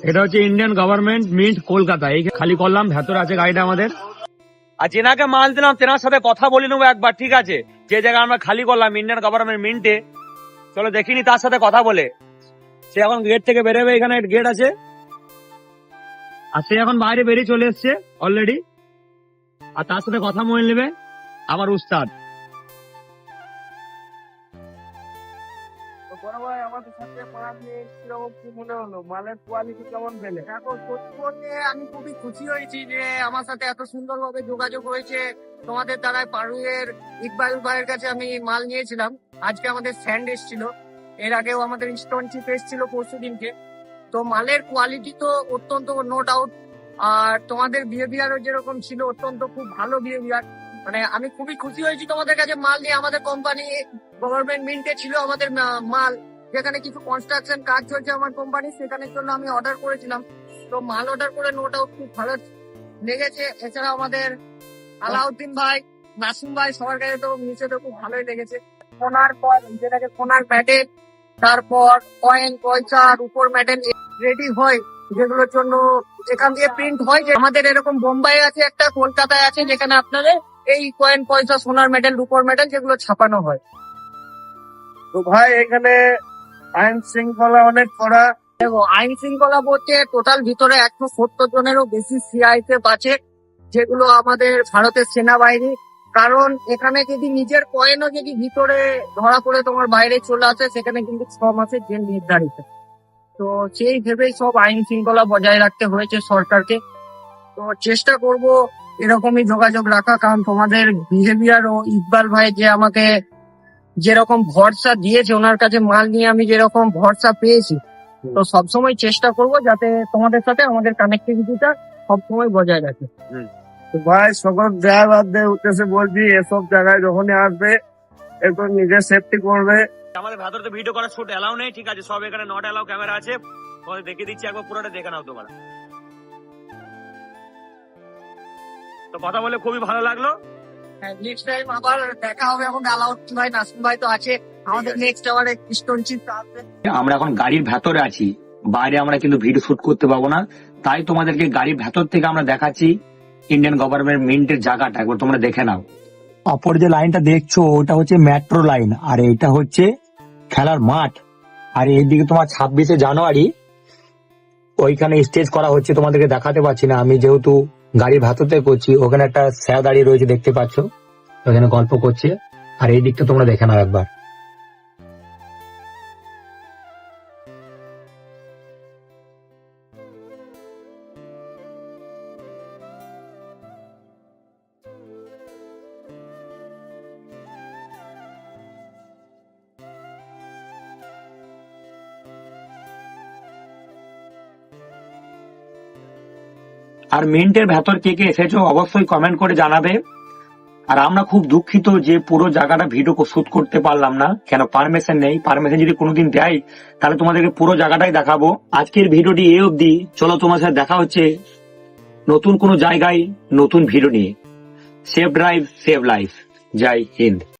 এটা হচ্ছে Indian government mint Kolkata. এই খালি করলাম, ভেতরে আছে গাড়িটা আমাদের। আর যেনাকে মাল দিলাম তেনার সাথে কথা বলে নেবো একবার, ঠিক আছে? যে জায়গায় আমরা খালি করলাম ইন্ডিয়ান গভর্নমেন্ট মিন্টে, চলো দেখিনি তার সাথে কথা বলে। সে এখন গেট থেকে বেরোবে, এখানে গেট আছে, আর সে এখন বাইরে বেরিয়ে চলে এসছে অলরেডি। আর তার সাথে কথা বলে নেবে আমার উস্তাদ। আমাদের সাথে কি মনে হলো, মালের কোয়ালিটি কেমন পেলে? এখন আমি খুবই খুশি হয়েছি যে আমার সাথে এত সুন্দরভাবে যোগাযোগ হয়েছে তোমাদের দ্বারাই। পারুয়ের ইকবাল ভাইয়ের কাছে আমি মাল নিয়েছিলাম, আজকে আমাদের স্যান্ড এসেছিল, এর আগেও আমাদের স্টোনচিপ এসেছিল পরশু দিনকে। তো মালের কোয়ালিটি তো অত্যন্ত নো ডাউট, আর তোমাদের বিহেভিয়ারও যেরকম ছিল অত্যন্ত খুব ভালো বিহেভিয়ার। মানে আমি খুবই খুশি হয়েছি তোমাদের কাছে মাল নিয়ে। আমাদের কোম্পানি গভর্নমেন্ট মিন্টে ছিল আমাদের মাল, যেখানে কিছু কনস্ট্রাকশন কাজ চলছে আমার কোম্পানি, সেখানের জন্য আমি অর্ডার করেছিলাম। তো মাল অর্ডার করে নো ডাউট খুব ভালো লেগেছে। এছাড়া আমাদের আলাউদ্দিন ভাই, নাসিম ভাই, সবার কাছে তো নিচে তো খুব ভালোই লেগেছে। কোনার যেটাকে কোনার মেডেল, তারপর কয়েন পয়সা উপর মেডেল রেডি হয়, যেগুলোর জন্য যেখান দিয়ে প্রিন্ট হয়। যে আমাদের এরকম বোম্বাই আছে একটা, কলকাতায় আছে, যেখানে আপনাদের এই কয়েন পয়সা সোনার মেডেল রূপোর মেডেল যেগুলো ছাপানো হয়। তো ভাই এখানে আইন শৃঙ্খলা অনেক কড়া। দেখো, আইন শৃঙ্খলা বলতে টোটাল ভিতরে 170 জনেরও বেশি সিআইএসএফ আছে, যেগুলো আমাদের ভারতের সেনাবাহিনী। কারণ এখানে যদি নিজের কয়েনও যদি ভিতরে ধরা পড়ে তোমার বাইরে চলে আসে, সেখানে কিন্তু 6 মাসের জেল নির্ধারিত। তো সেই ভেবেই সব আইন শৃঙ্খলা বজায় রাখতে হয়েছে সরকারকে। তো চেষ্টা করব এরকমই যোগাযোগ রাখা, কারণ তোমাদের বিহেভিয়ার ও ইকবাল ভাই যে আমাকে যেরকম ভরসা দিয়েছে, ওনার কাছে মাল নিয়ে আমি যেরকম ভরসা পেয়েছি, তো সবসময় চেষ্টা করব যাতে তোমাদের সাথে আমাদের কানেক্টিভিটিটা সবসময় বজায় রাখে। তো ভাই সকল ড্রাইভারদের উদ্দেশ্যে বলছি, এসব জায়গায় যখনই আসবে একটু নিজের সেফটি করবে। আমাদের ভেতরে তো ভিডিও করার শুট এলাও নেই, ঠিক আছে? সব এখানে নট এলাও ক্যামেরা আছে, তোমাদের দেখিয়ে দিচ্ছি, একবার পুরোটা দেখে নাও তোমরা। তো কথা বলে খুবই ভালো লাগলো। নেক্সট টাইম আবার দেখা হবে। এখন আলাউদ্দিন ভাই, নাসিম ভাই তো আছে, আমাদের নেক্সট আবার স্টোনচিপ আসবে। আমরা এখন গাড়ির ভেতরে আছি, বাইরে আমরা কিন্তু ভিডিও শুট করতে পারবো না, তাই তোমাদেরকে গাড়ির ভেতর থেকে আমরা দেখাচ্ছি ইন্ডিয়ান গভর্নমেন্ট মিন্টের জায়গাটা, একবার তোমরা দেখে নাও। অপর যে লাইনটা দেখছো ওটা হচ্ছে মেট্রো লাইন, আর এটা হচ্ছে খেলার মাঠ। আর এইদিকে তোমার 26শে জানুয়ারি ওইখানে স্টেজ করা হচ্ছে, তোমাদেরকে দেখাতে পারছি না আমি, যেহেতু গাড়ির ভেতরতে করছি। ওখানে একটা স্যার দাঁড়িয়ে রয়েছে, দেখতে পাচ্ছ, ওখানে গল্প করছে। আর এই দিকটা তোমরা দেখে নাও একবার। আর মিন্টের ভেতর কে কে এসেছো অবশ্যই কমেন্ট করে জানাবে। আর আমরা খুব দুঃখিত যে পুরো জায়গাটা ভিডিও শুট করতে পারলাম না, কেন পারমিশন নেই। পারমিশন যদি কোনোদিন দেয় তাহলে তোমাদেরকে পুরো জায়গাটাই দেখাবো। আজকের ভিডিওটি এই অবধি, চলো তোমার সাথে দেখা হচ্ছে নতুন কোনো জায়গায় নতুন ভিডিও নিয়ে। Save drive save life. জয় হিন্দ।